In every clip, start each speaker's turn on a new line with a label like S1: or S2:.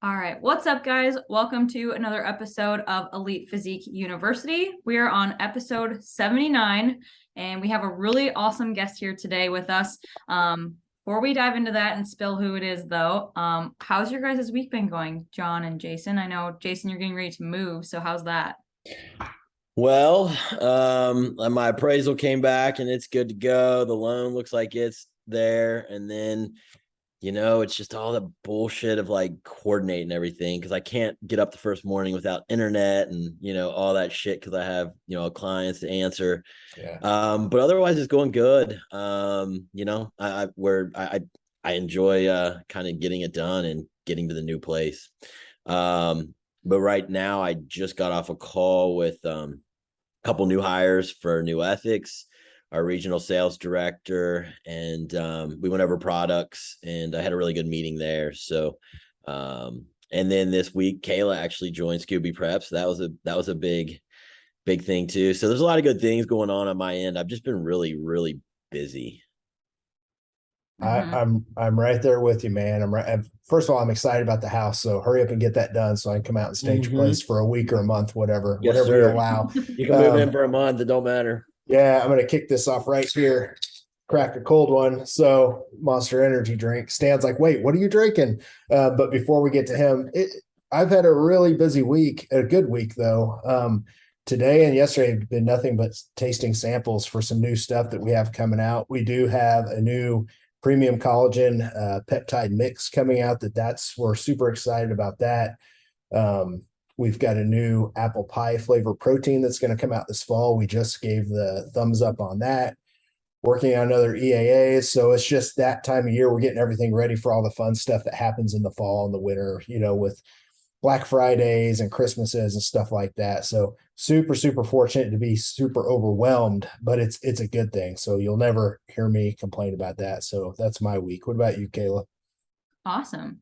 S1: All right, what's up, guys? Welcome to another episode of Elite Physique University. We are on episode 79, and we have a really awesome guest here today with us. Before we dive into that and spill who it is, though, how's your guys' week been going, John and Jason? I know, Jason, you're getting ready to move, so how's that?
S2: Well, my appraisal came back and it's good to go. The loan looks like it's there. And then, it's just all the bullshit of like coordinating everything because I can't get up the first morning without internet and, all that shit because I have, clients to answer.
S3: Yeah.
S2: But otherwise it's going good. I enjoy kind of getting it done and getting to the new place. But right now I just got off a call with a couple new hires for NuEthix, our regional sales director, and we went over products and I had a really good meeting there. So and then this week Kayla actually joined Scooby Prep. So that was a big thing too. So there's a lot of good things going on my end. I've just been really, really busy.
S3: I'm right there with you, man. First of all, I'm excited about the house, so hurry up and get that done so I can come out and stage your place for a week or a month, whatever
S2: Yes,
S3: you
S2: sir.
S3: allow.
S2: You can move in for a month. It don't matter.
S3: Yeah, I'm going to kick this off right here. Crack a cold one. So Monster Energy drink. Stan's like, wait, what are you drinking? But before we get to him, I've had a really busy week, a good week though. Today and yesterday have been nothing but tasting samples for some new stuff that we have coming out. We do have a new premium collagen peptide mix coming out we're super excited about that. We've got a new apple pie flavor protein that's going to come out this fall. We just gave the thumbs up on that. Working on another EAAs. So it's just that time of year. We're getting everything ready for all the fun stuff that happens in the fall and the winter, with Black Fridays and Christmases and stuff like that. So super, super fortunate to be super overwhelmed, but it's a good thing. So you'll never hear me complain about that. So that's my week. What about you, Kayla?
S1: Awesome.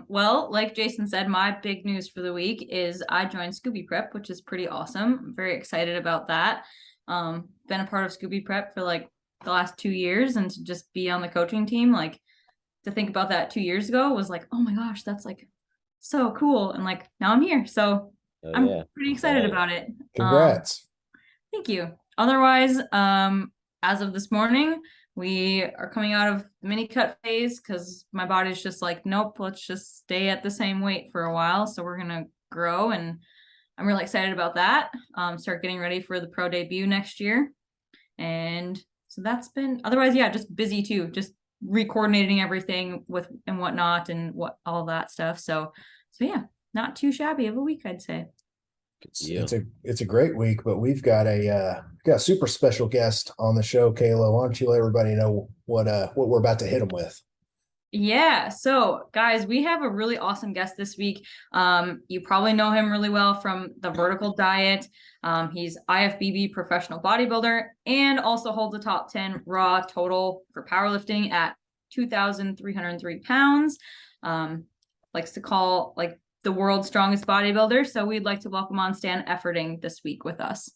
S1: Well, like Jason said, my big news for the week is I joined Scooby Prep, which is pretty awesome. I'm very excited about that. Been a part of Scooby Prep for like the last 2 years, and to just be on the coaching team, like to think about that 2 years ago was like, oh my gosh, that's like so cool. And like now I'm here. So I'm pretty excited about it.
S3: Congrats.
S1: Thank you. Otherwise, as of this morning, we are coming out of mini cut phase because my body's just like, nope, let's just stay at the same weight for a while. So we're gonna grow, and I'm really excited about that. Start getting ready for the pro debut next year. And so that's been otherwise, yeah, just busy too, just re-coordinating everything with and whatnot and all that stuff. So yeah, not too shabby of a week, I'd say.
S3: It's a great week, but we've got a super special guest on the show, Kayla. Why don't you let everybody know what we're about to hit them with?
S1: Yeah. So guys, we have a really awesome guest this week. You probably know him really well from the Vertical Diet. He's IFBB professional bodybuilder and also holds a top 10 raw total for powerlifting at 2,303 pounds. Likes to call like the world's strongest bodybuilder. So we'd like to welcome on Stan Efferding this week with us.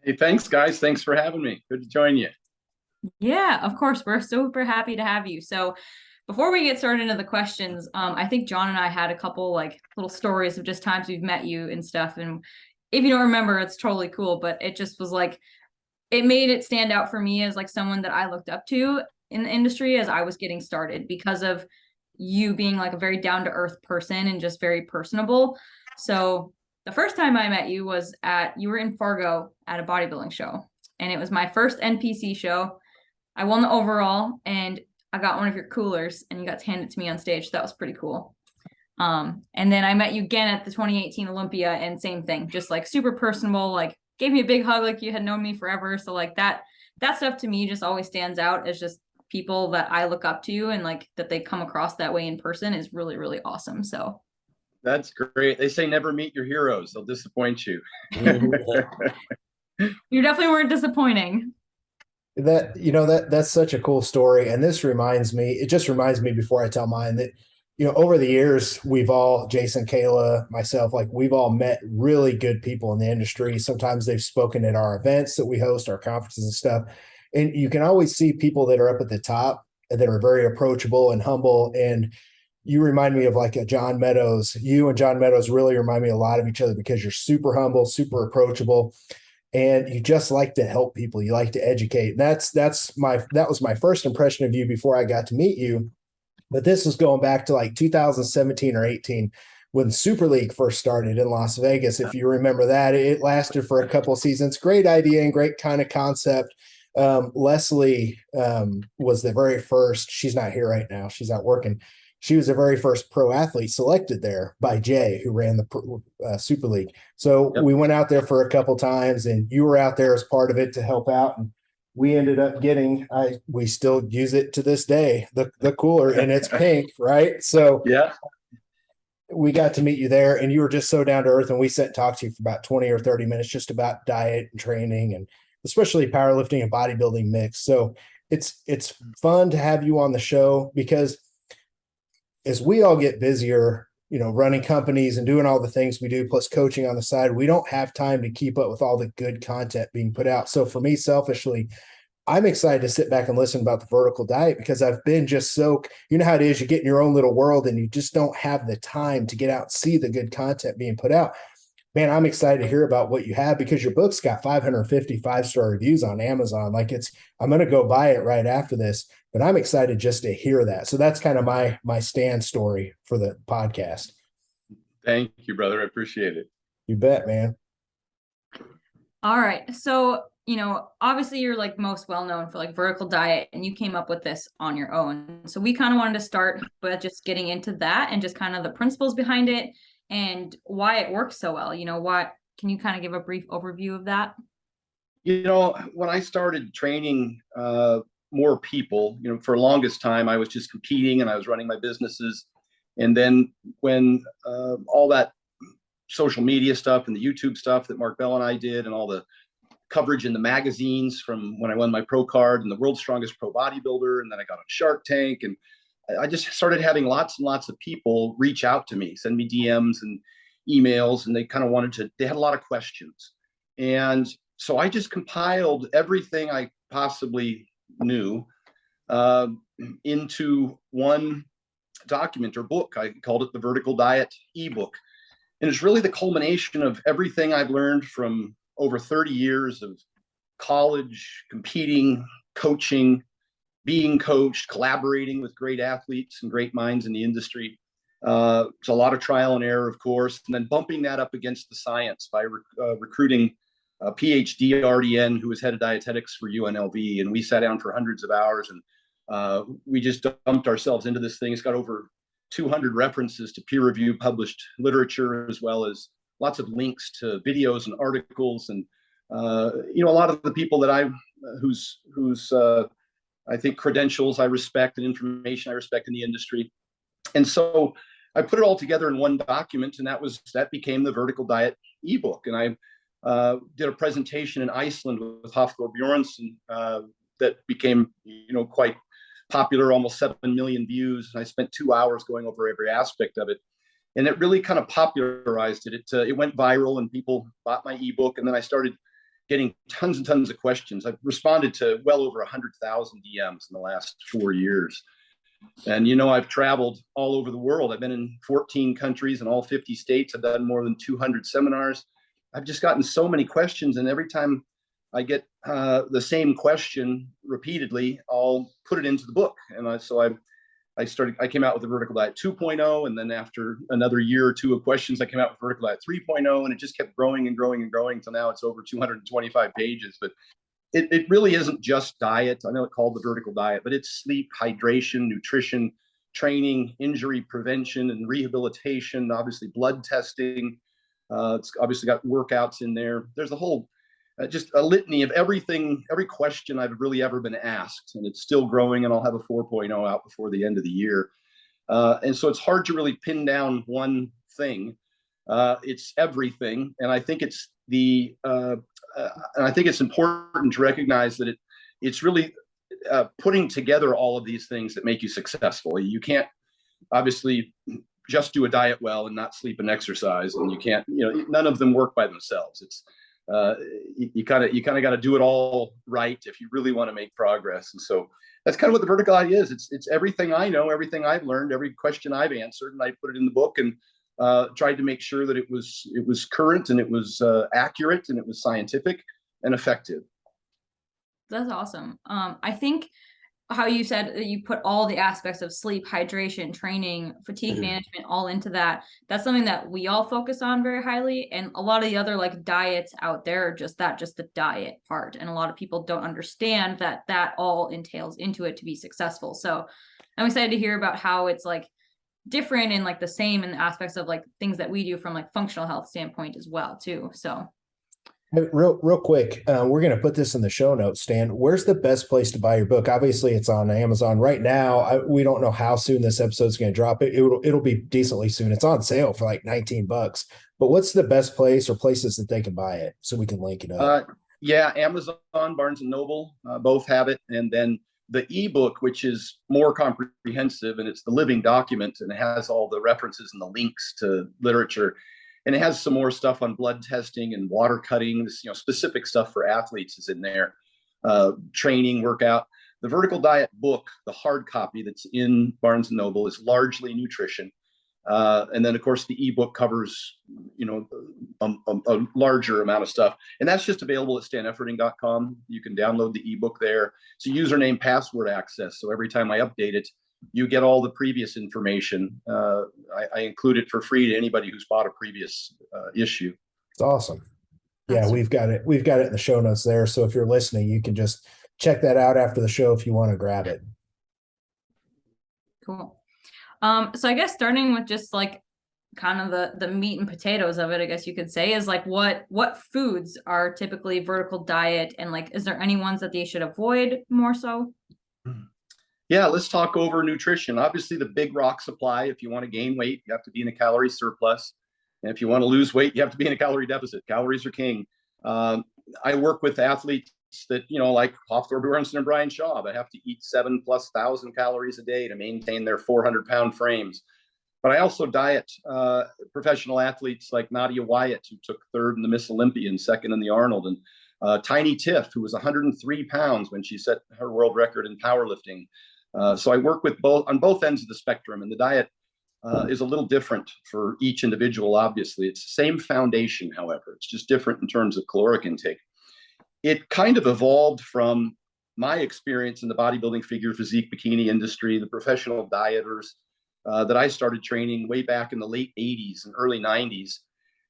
S4: Hey, thanks guys. Thanks for having me. Good to join you.
S1: Yeah, of course. We're super happy to have you. So before we get started into the questions, I think John and I had a couple like little stories of just times we've met you and stuff. And if you don't remember, it's totally cool, but it just was like, it made it stand out for me as like someone that I looked up to in the industry as I was getting started because of you being like a very down-to-earth person and just very personable. So the first time I met you was you were in Fargo at a bodybuilding show, and it was my first NPC show. I won the overall, and I got one of your coolers, and you got to hand it to me on stage. So that was pretty cool. And then I met you again at the 2018 Olympia, and same thing, just like super personable, like gave me a big hug, like you had known me forever. So like that stuff to me just always stands out as just people that I look up to, and like that they come across that way in person is really, really awesome. So
S4: that's great. They say never meet your heroes. They'll disappoint you.
S1: You definitely weren't disappointing.
S3: That's such a cool story. And it just reminds me before I tell mine that, over the years, we've all, Jason, Kayla, myself, like we've all met really good people in the industry. Sometimes they've spoken at our events that we host, our conferences and stuff. And you can always see people that are up at the top that are very approachable and humble. And you remind me of like a John Meadows. You and John Meadows really remind me a lot of each other because you're super humble, super approachable, and you just like to help people. You like to educate. And that was my first impression of you before I got to meet you. But this was going back to like 2017 or 18 when Super League first started in Las Vegas. If you remember that, it lasted for a couple of seasons. Great idea and great kind of concept. Leslie was the very first. She's not here right now. She's out working. She was the very first pro athlete selected there by Jay, who ran the Super League. So we went out there for a couple times, and you were out there as part of it to help out. And we ended up getting, we still use it to this day, the cooler, and it's pink, right? So
S4: Yeah.
S3: We got to meet you there, and you were just so down to earth, and we sat and talked to you for about 20 or 30 minutes just about diet and training, and especially powerlifting and bodybuilding mix. So it's fun to have you on the show because as we all get busier, running companies and doing all the things we do, plus coaching on the side, we don't have time to keep up with all the good content being put out. So for me, selfishly, I'm excited to sit back and listen about the vertical diet because I've been just so, you know how it is, you get in your own little world and you just don't have the time to get out and see the good content being put out. Man, I'm excited to hear about what you have because your book's got 550 5-star reviews on Amazon. I'm going to go buy it right after this, but I'm excited just to hear that. So that's kind of my Stan story for the podcast.
S4: Thank you, brother. I appreciate it.
S3: You bet, man.
S1: All right. So, obviously you're like most well-known for like vertical diet, and you came up with this on your own. So we kind of wanted to start by just getting into that and just kind of the principles behind it and why it works so well. Can you kind of give a brief overview of that?
S4: When I started training more people, for the longest time, I was just competing and I was running my businesses. And then when all that social media stuff and the YouTube stuff that Mark Bell and I did and all the coverage in the magazines from when I won my pro card and the world's strongest pro bodybuilder, and then I got on Shark Tank, and I just started having lots and lots of people reach out to me, send me DMs and emails, and they kind of they had a lot of questions. And so I just compiled everything I possibly knew into one document or book. I called it the Vertical Diet ebook. And it's really the culmination of everything I've learned from over 30 years of college, competing, coaching, being coached, collaborating with great athletes and great minds in the industry. It's a lot of trial and error, of course, and then bumping that up against the science by recruiting a PhD RDN who was head of dietetics for UNLV. And we sat down for hundreds of hours, and we just dumped ourselves into this thing. It's got over 200 references to peer-reviewed published literature, as well as lots of links to videos and articles. And, a lot of the people that whose I think credentials I respect and information I respect in the industry. And so I put it all together in one document, and that became the Vertical Diet ebook. And I did a presentation in Iceland with Hafthor Bjornsson that became, quite popular, almost 7 million views. And I spent 2 hours going over every aspect of it. And it really kind of popularized it. It went viral and people bought my ebook. And then I started getting tons and tons of questions. I've responded to well over 100,000 DMs in the last 4 years. And, I've traveled all over the world. I've been in 14 countries in all 50 states. I've done more than 200 seminars. I've just gotten so many questions. And every time I get the same question repeatedly, I'll put it into the book. And I came out with the Vertical Diet 2.0. And then after another year or two of questions, I came out with Vertical Diet 3.0, and it just kept growing and growing and growing. So now it's over 225 pages, but it really isn't just diet. I know it's called the Vertical Diet, but it's sleep, hydration, nutrition, training, injury prevention and rehabilitation, obviously blood testing. It's obviously got workouts in there. There's a whole, just a litany of everything, every question I've really ever been asked, and it's still growing, and I'll have a 4.0 out before the end of the year. And so it's hard to really pin down one thing. It's everything. And I think it's important to recognize that it's really putting together all of these things that make you successful. You can't obviously just do a diet well and not sleep and exercise, and you can't, none of them work by themselves. you kind of got to do it all right if you really want to make progress. And so that's kind of what the vertical diet is. It's everything I know, everything I've learned, every question I've answered, and I put it in the book and tried to make sure that it was current and it was accurate and it was scientific and effective.
S1: That's awesome. I think how you said that you put all the aspects of sleep, hydration, training, fatigue management all into that. That's something that we all focus on very highly. And a lot of the other like diets out there are just the diet part. And a lot of people don't understand that that all entails into it to be successful. So I'm excited to hear about how it's like different and like the same in the aspects of like things that we do from like functional health standpoint as well too. So
S3: Hey, real quick, we're going to put this in the show notes, Stan. Where's the best place to buy your book? Obviously, it's on Amazon right now. We don't know how soon this episode's going to drop. It'll be decently soon. It's on sale for like $19. But what's the best place or places that they can buy it so we can link it up?
S4: Yeah, Amazon, Barnes and Noble, both have it. And then the ebook, which is more comprehensive, and it's the living document, and it has all the references and the links to literature. And it has some more stuff on blood testing and water cutting. This, specific stuff for athletes is in there. Training, workout. The Vertical Diet book, the hard copy that's in Barnes and Noble, is largely nutrition. And then, of course, the ebook covers, a larger amount of stuff. And that's just available at stanefferding.com. You can download the ebook there. It's a username password access. So every time I update it, you get all the previous information. I include it for free to anybody who's bought a previous issue.
S3: It's awesome. Yeah, we've got it. We've got it in the show notes there. So if you're listening, you can just check that out after the show if you want to grab it.
S1: Cool. So I guess starting with just like kind of the meat and potatoes of it, I guess you could say, is like what foods are typically vertical diet, and like, is there any ones that they should avoid more so?
S4: Yeah, let's talk over nutrition. Obviously, the big rock supply. If you want to gain weight, you have to be in a calorie surplus. And if you want to lose weight, you have to be in a calorie deficit. Calories are king. I work with athletes that, like Hafthor Bjornsson and Brian Shaw, that have to eat 7,000+ calories a day to maintain their 400-pound frames. But I also diet professional athletes like Nadia Wyatt, who took third in the Miss Olympia and second in the Arnold, and Tiny Tiff, who was 103 pounds when she set her world record in powerlifting. So I work with on both ends of the spectrum, and the diet is a little different for each individual. Obviously, it's the same foundation. However, it's just different in terms of caloric intake. It kind of evolved from my experience in the bodybuilding, figure, physique, bikini industry, the professional dieters that I started training way back in the late 80s and early 90s.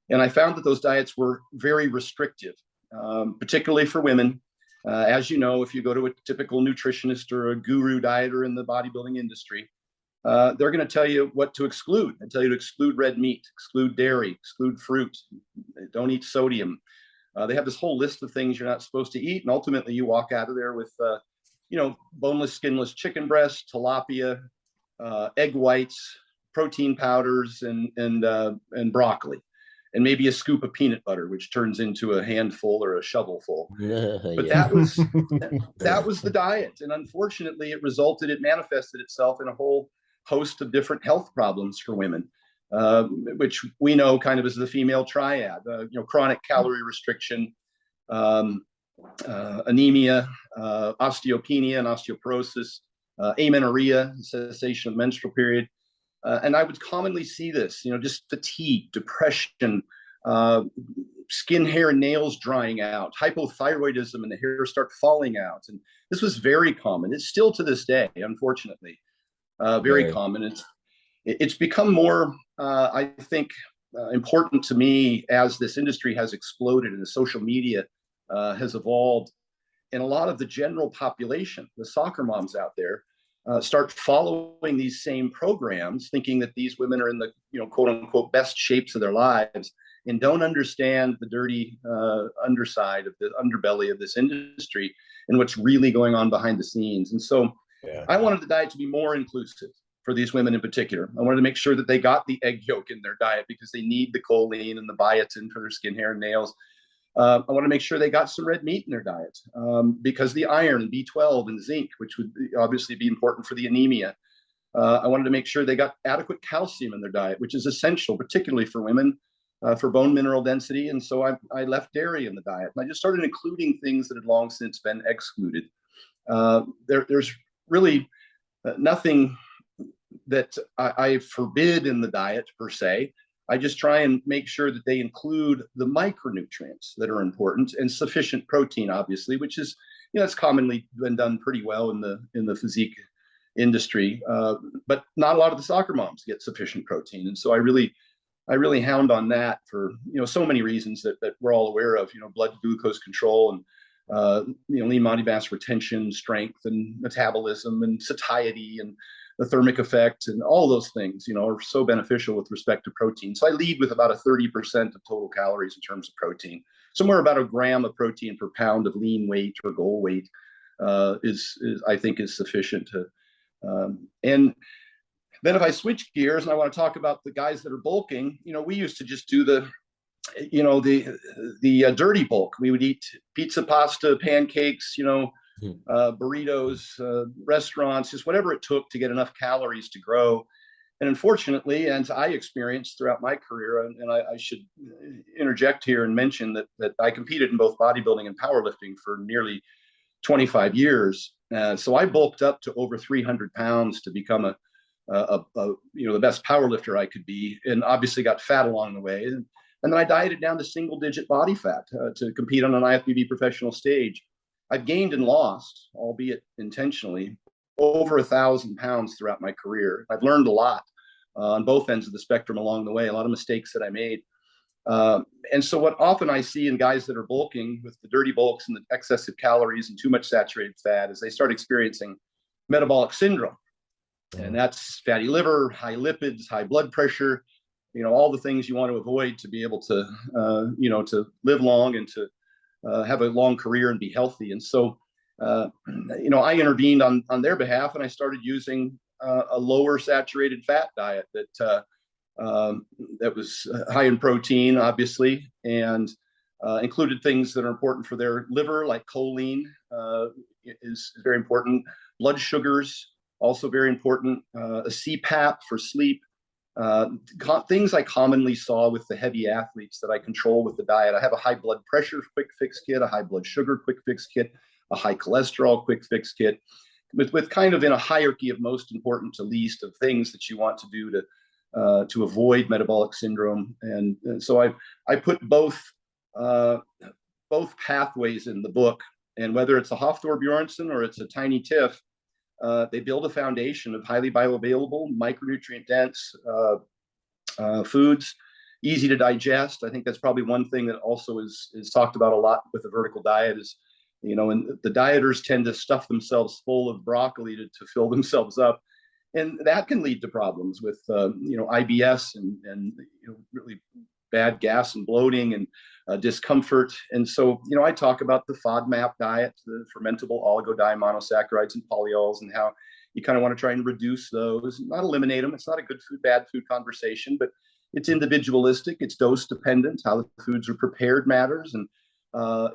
S4: And I found that those diets were very restrictive, particularly for women. As you know, if you go to a typical nutritionist or a guru dieter in the bodybuilding industry, they're going to tell you what to exclude. They tell you to exclude red meat, exclude dairy, exclude fruit, don't eat sodium. They have this whole list of things you're not supposed to eat. And ultimately you walk out of there with, boneless, skinless chicken breast, tilapia, egg whites, protein powders, and broccoli. And maybe a scoop of peanut butter, which turns into a handful or a shovelful. But that was the diet. And unfortunately, it manifested itself in a whole host of different health problems for women, which we know kind of as the female triad, chronic calorie restriction, anemia, osteopenia and osteoporosis, amenorrhea, cessation of menstrual period. And I would commonly see this, just fatigue, depression, skin, hair, and nails drying out, hypothyroidism, and the hair start falling out. And this was very common. It's still to this day, unfortunately, very common. It's become more, I think, important to me as this industry has exploded and the social media has evolved. And a lot of the general population, the soccer moms out there, start following these same programs, thinking that these women are in the, quote unquote, best shapes of their lives, and don't understand the dirty underside of the underbelly of this industry and what's really going on behind the scenes. And so I wanted the diet to be more inclusive for these women in particular. I wanted to make sure that they got the egg yolk in their diet because they need the choline and the biotin for their skin, hair, and nails. I want to make sure they got some red meat in their diet because the iron and B12 and zinc, which would obviously be important for the anemia. I wanted to make sure they got adequate calcium in their diet, which is essential, particularly for women for bone mineral density. And so I left dairy in the diet. And I just started including things that had long since been excluded. There's really nothing that I forbid in the diet per se. I just try and make sure that they include the micronutrients that are important and sufficient protein, obviously, which is, it's commonly been done pretty well in the physique industry. But not a lot of the soccer moms get sufficient protein. And so I really hound on that for, so many reasons that we're all aware of, blood glucose control and, lean body mass retention, strength and metabolism and satiety and the thermic effect and all those things, are so beneficial with respect to protein. So I lead with about a 30% of total calories in terms of protein. Somewhere about a gram of protein per pound of lean weight or goal weight is I think is sufficient to. And then if I switch gears and I want to talk about the guys that are bulking, we used to just do the dirty bulk. We would eat pizza, pasta, pancakes, burritos, restaurants, just whatever it took to get enough calories to grow. And unfortunately, and I experienced throughout my career, and I should interject here and mention that I competed in both bodybuilding and powerlifting for nearly 25 years. So I bulked up to over 300 pounds to become the best powerlifter I could be, and obviously got fat along the way. And then I dieted down to single digit body fat to compete on an IFBB professional stage. I've gained and lost, albeit intentionally, over 1,000 pounds throughout my career. I've learned a lot on both ends of the spectrum along the way, a lot of mistakes that I made. And so what often I see in guys that are bulking with the dirty bulks and the excessive calories and too much saturated fat is they start experiencing metabolic syndrome. And that's fatty liver, high lipids, high blood pressure, all the things you want to avoid to be able to, to live long and to have a long career and be healthy. And so, I intervened on their behalf, and I started using a lower saturated fat diet that was high in protein, obviously, and included things that are important for their liver, like choline is very important. Blood sugars, also very important. A CPAP for sleep. Things I commonly saw with the heavy athletes that I control with the diet. I have a high blood pressure quick fix kit, a high blood sugar quick fix kit, a high cholesterol quick fix kit, with kind of in a hierarchy of most important to least of things that you want to do to avoid metabolic syndrome. And so I put both pathways in the book, and whether it's a Hafthor Bjornsson or it's a Tiny Tiff, they build a foundation of highly bioavailable, micronutrient dense foods, easy to digest. I think that's probably one thing that also is talked about a lot with the vertical diet is, and the dieters tend to stuff themselves full of broccoli to fill themselves up. And that can lead to problems with, IBS and really bad gas and bloating and discomfort. And so, I talk about the FODMAP diet, the fermentable oligodimonosaccharides and polyols, and how you kind of want to try and reduce those, not eliminate them. It's not a good food, bad food conversation, but it's individualistic. It's dose dependent. How the foods are prepared matters, and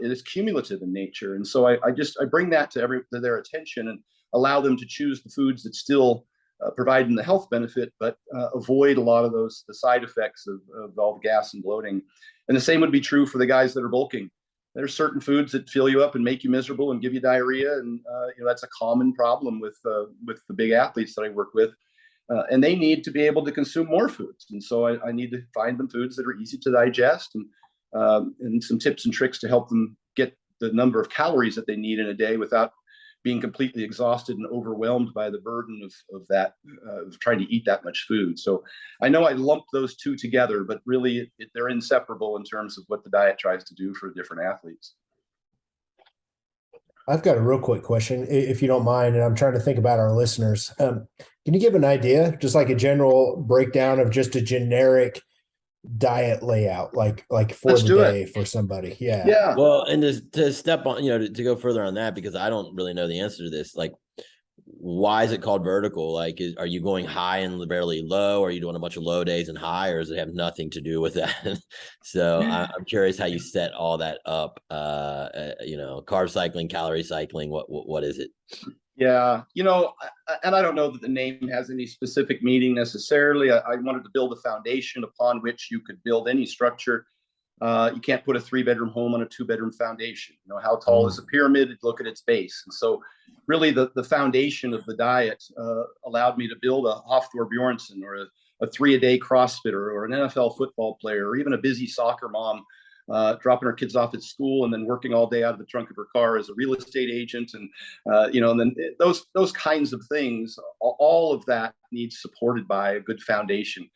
S4: it is cumulative in nature. And so I bring that to their attention and allow them to choose the foods that still provide them the health benefit, but avoid a lot of the side effects of all the gas and bloating. And the same would be true for the guys that are bulking. There's certain foods that fill you up and make you miserable and give you diarrhea, and that's a common problem with the big athletes that I work with. And they need to be able to consume more foods, and so I need to find them foods that are easy to digest, and some tips and tricks to help them get the number of calories that they need in a day without being completely exhausted and overwhelmed by the burden of trying to eat that much food. So I know I lumped those two together, but really they're inseparable in terms of what the diet tries to do for different athletes.
S3: I've got a real quick question, if you don't mind, and I'm trying to think about our listeners. Can you give an idea, just like a general breakdown of just a generic diet layout, like for the day for somebody?
S4: Yeah.
S2: Well, and to step on, to go further on that, because I don't really know the answer to this. Like, why is it called vertical? Like, are you going high and barely low? Are you doing a bunch of low days and high, or does it have nothing to do with that? So I'm curious how you set all that up. Carb cycling, calorie cycling. What is it?
S4: Yeah, and I don't know that the name has any specific meaning necessarily. I wanted to build a foundation upon which you could build any structure. You can't put a 3-bedroom home on a 2-bedroom foundation. How tall is a pyramid? Look at its base. And so really the foundation of the diet allowed me to build a Hafthor Bjornsson or a 3-a-day CrossFitter or an NFL football player or even a busy soccer mom dropping her kids off at school and then working all day out of the trunk of her car as a real estate agent. And, and then those kinds of things, all of that needs supported by a good foundation.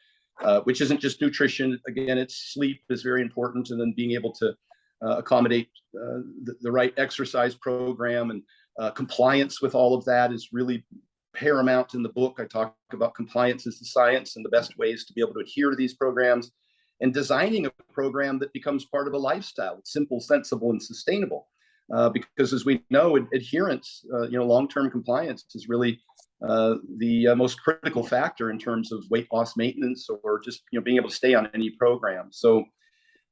S4: Which isn't just nutrition. Again, it's sleep is very important, and then being able to accommodate the right exercise program and compliance with all of that is really paramount in the book. I talk about compliance as the science and the best ways to be able to adhere to these programs, and designing a program that becomes part of a lifestyle. It's simple, sensible, and sustainable. Because as we know, adherence, long-term compliance is really the most critical factor in terms of weight loss maintenance or just being able to stay on any program. So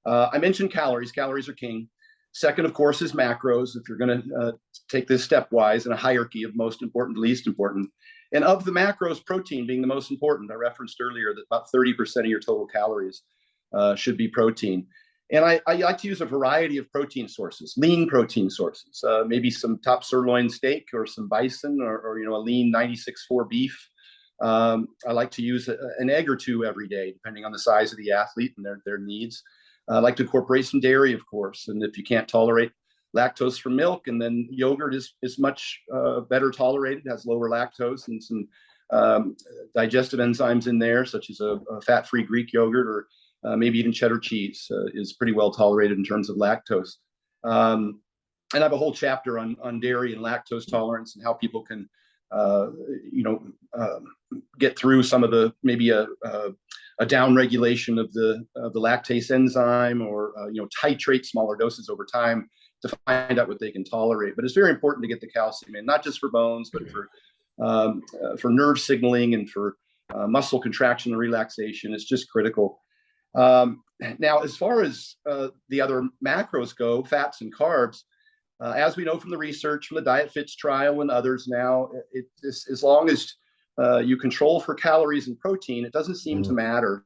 S4: I mentioned calories. Calories are king. Second, of course, is macros. If you're going to take this stepwise in a hierarchy of most important to least important, and of the macros, protein being the most important. I referenced earlier that about 30% of your total calories should be protein. And I like to use a variety of protein sources, lean protein sources, maybe some top sirloin steak or some bison or a lean 96.4 beef. I like to use an egg or two every day, depending on the size of the athlete and their needs. I like to incorporate some dairy, of course. And if you can't tolerate lactose from milk, and then yogurt is much better tolerated, has lower lactose and some digestive enzymes in there, such as a fat-free Greek yogurt or maybe even cheddar cheese is pretty well tolerated in terms of lactose. And I have a whole chapter on dairy and lactose tolerance and how people can, get through some of the maybe a down regulation of the lactase enzyme or titrate smaller doses over time to find out what they can tolerate. But it's very important to get the calcium in, not just for bones, but for nerve signaling and for muscle contraction and relaxation. It's just critical. Now, as far as the other macros go, fats and carbs, as we know from the research, from the Diet Fits trial and others now, as long as you control for calories and protein, it doesn't seem to matter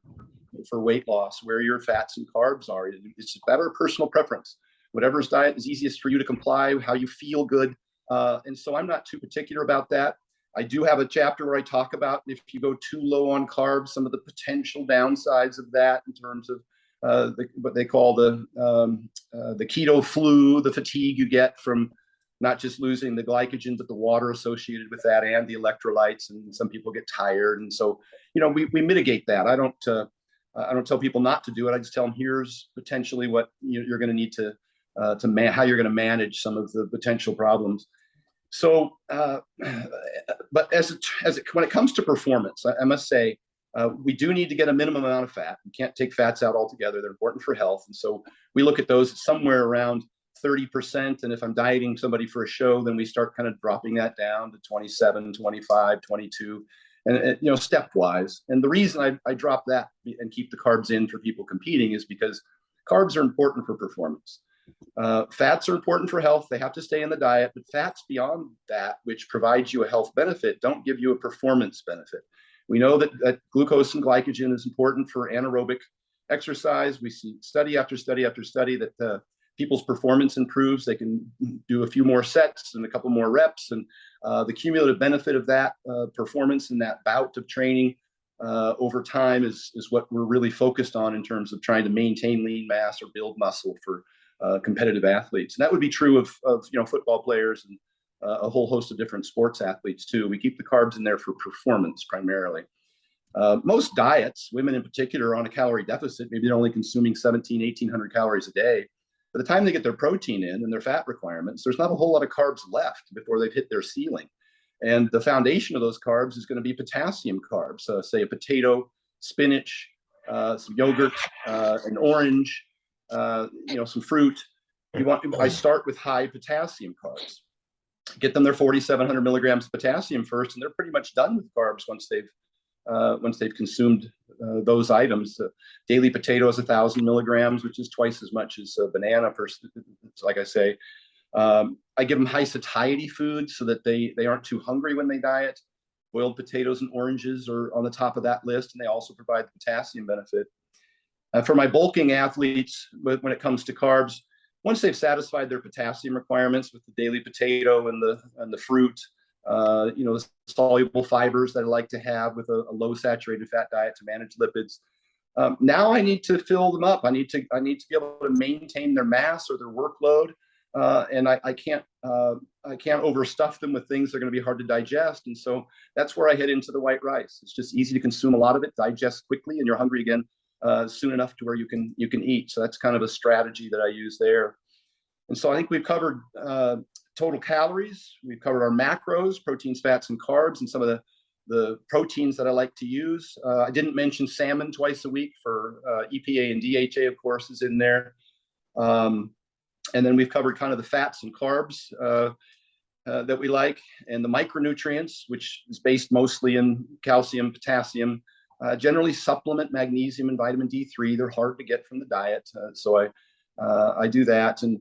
S4: for weight loss where your fats and carbs are. It's a better personal preference. Whatever's diet is easiest for you to comply, how you feel good. And so I'm not too particular about that. I do have a chapter where I talk about if you go too low on carbs, some of the potential downsides of that in terms of what they call the keto flu, the fatigue you get from not just losing the glycogen, but the water associated with that and the electrolytes. And some people get tired. And so, we mitigate that. I don't tell people not to do it. I just tell them, here's potentially what you're going to need to how you're going to manage some of the potential problems. So, but when it comes to performance, I must say, we do need to get a minimum amount of fat. You can't take fats out altogether. They're important for health. And so we look at those somewhere around 30%. And if I'm dieting somebody for a show, then we start kind of dropping that down to 27, 25, 22, and stepwise. And the reason I drop that and keep the carbs in for people competing is because carbs are important for performance. Fats are important for health. They have to stay in the diet, but fats beyond that, which provides you a health benefit, don't give you a performance benefit. We know that glucose and glycogen is important for anaerobic exercise. We see study after study after study that people's performance improves. They can do a few more sets and a couple more reps, and the cumulative benefit of that performance in that bout of training over time is what we're really focused on in terms of trying to maintain lean mass or build muscle for competitive athletes. And that would be true of football players and a whole host of different sports athletes too. We keep the carbs in there for performance primarily. Most diets, women in particular, are on a calorie deficit. Maybe they're only consuming 1,800 calories a day. By the time they get their protein in and their fat requirements, there's not a whole lot of carbs left before they've hit their ceiling. And the foundation of those carbs is going to be potassium carbs, say a potato, spinach, some yogurt, an orange, some fruit. I start with high potassium carbs. Get them their 4,700 milligrams of potassium first, and they're pretty much done with carbs once they've consumed those items. Daily potato is 1,000 milligrams, which is twice as much as a banana, like I say. I give them high satiety foods so that they aren't too hungry when they diet. Boiled potatoes and oranges are on the top of that list, and they also provide the potassium benefit. For my bulking athletes, when it comes to carbs, once they've satisfied their potassium requirements with the daily potato and the fruit, the soluble fibers that I like to have with a low saturated fat diet to manage lipids. Now I need to fill them up. I need to be able to maintain their mass or their workload, and I can't overstuff them with things that are going to be hard to digest. And so that's where I head into the white rice. It's just easy to consume a lot of it, digest quickly, and you're hungry again soon enough to where you can eat. So that's kind of a strategy that I use there. And so I think we've covered total calories. We've covered our macros, proteins, fats, and carbs, and some of the proteins that I like to use. I didn't mention salmon twice a week for EPA and DHA, of course, is in there. And then we've covered kind of the fats and carbs that we like, and the micronutrients, which is based mostly in calcium, potassium. Generally supplement magnesium and vitamin D3. They're hard to get from the diet. So I do that. And,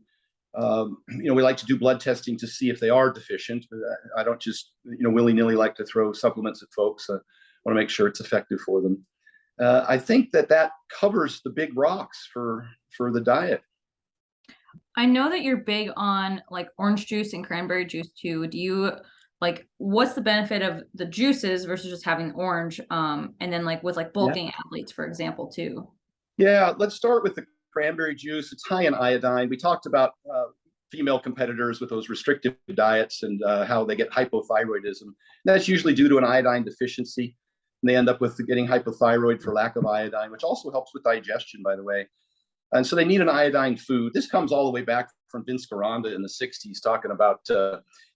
S4: we like to do blood testing to see if they are deficient. I don't just, willy-nilly like to throw supplements at folks. I want to make sure it's effective for them. I think that covers the big rocks for the diet.
S1: I know that you're big on like orange juice and cranberry juice too. Do you what's the benefit of the juices versus just having orange? And then with bulking athletes, for example, too.
S4: Yeah, let's start with the cranberry juice. It's high in iodine. We talked about female competitors with those restrictive diets and how they get hypothyroidism. And that's usually due to an iodine deficiency. And they end up with getting hypothyroid for lack of iodine, which also helps with digestion, by the way. And so they need an iodine food. This comes all the way back from Vince Garanda in the 60s, talking about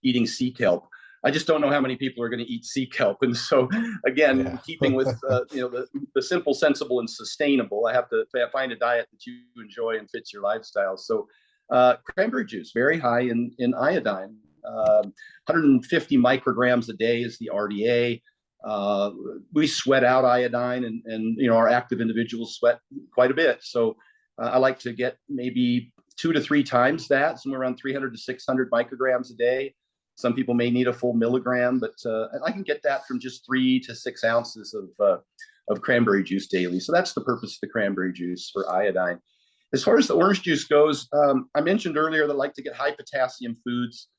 S4: eating sea kelp. I just don't know how many people are going to eat sea kelp. And so, again, keeping with the simple, sensible, and sustainable, I have to find a diet that you enjoy and fits your lifestyle. So cranberry juice, very high in iodine. 150 micrograms a day is the RDA. We sweat out iodine, and our active individuals sweat quite a bit. So I like to get maybe 2 to 3 times that, somewhere around 300 to 600 micrograms a day. Some people may need a full milligram, but I can get that from just 3 to 6 ounces of cranberry juice daily. So that's the purpose of the cranberry juice for iodine. As far as the orange juice goes, I mentioned earlier that I like to get high potassium foods,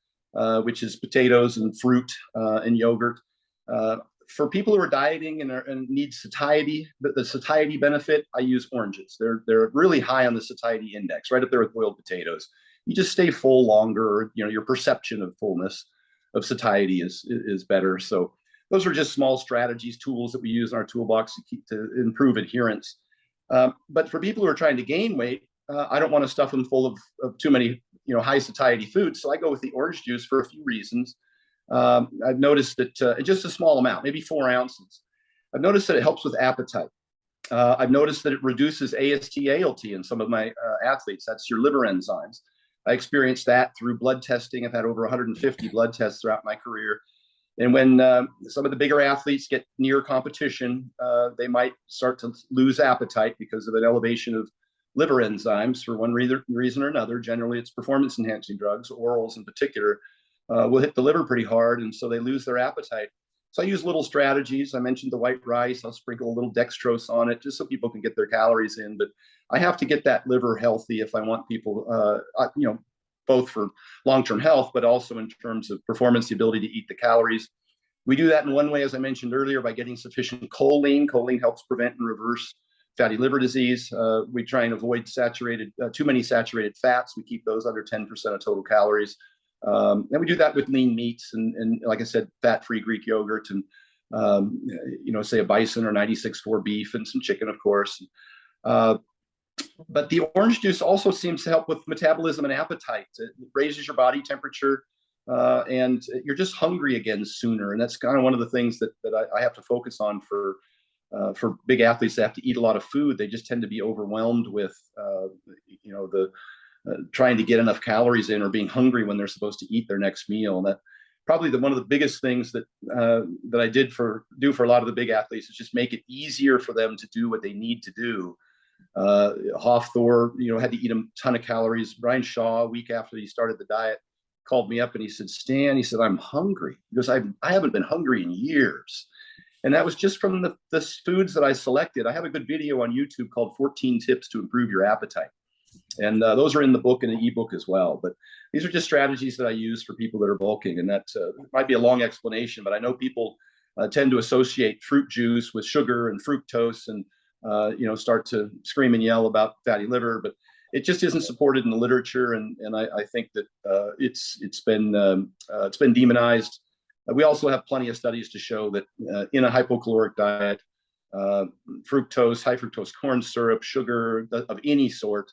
S4: which is potatoes and fruit and yogurt. For people who are dieting and need satiety, the satiety benefit, I use oranges. They're really high on the satiety index, right up there with boiled potatoes. You just stay full longer. Your perception of fullness, of satiety is better. So those are just small strategies, tools that we use in our toolbox to improve adherence. But for people who are trying to gain weight, I don't want to stuff them full of too many high satiety foods. So I go with the orange juice for a few reasons. I've noticed that just a small amount, maybe 4 ounces. I've noticed that it helps with appetite. I've noticed that it reduces AST, ALT in some of my athletes. That's your liver enzymes. I experienced that through blood testing. I've had over 150 blood tests throughout my career. And when some of the bigger athletes get near competition, they might start to lose appetite because of an elevation of liver enzymes for one reason or another. Generally, it's performance-enhancing drugs, orals in particular, will hit the liver pretty hard, and so they lose their appetite. So I use little strategies. I mentioned the white rice. I'll sprinkle a little dextrose on it just so people can get their calories in. But I have to get that liver healthy if I want people, both for long-term health, but also in terms of performance, the ability to eat the calories. We do that in one way, as I mentioned earlier, by getting sufficient choline. Choline helps prevent and reverse fatty liver disease. We try and avoid too many saturated fats. We keep those under 10% of total calories. And we do that with lean meats and like I said, fat-free Greek yogurt and, say a bison or 96.4 beef and some chicken, of course. But the orange juice also seems to help with metabolism and appetite. It raises your body temperature and you're just hungry again sooner. And that's kind of one of the things that I have to focus on for big athletes that have to eat a lot of food. They just tend to be overwhelmed with, trying to get enough calories in or being hungry when they're supposed to eat their next meal. And that probably one of the biggest things that I do for a lot of the big athletes is just make it easier for them to do what they need to do. Hofthor, had to eat a ton of calories. Brian Shaw, a week after he started the diet, called me up and he said, Stan, he said, I'm hungry. He goes, I haven't been hungry in years. And that was just from the foods that I selected. I have a good video on YouTube called 14 Tips to Improve Your Appetite. And those are in the book and the ebook as well. But these are just strategies that I use for people that are bulking. And that might be a long explanation, but I know people tend to associate fruit juice with sugar and fructose and, start to scream and yell about fatty liver. But it just isn't supported in the literature. And I think that it's been demonized. We also have plenty of studies to show that in a hypocaloric diet, fructose, high fructose corn syrup, sugar of any sort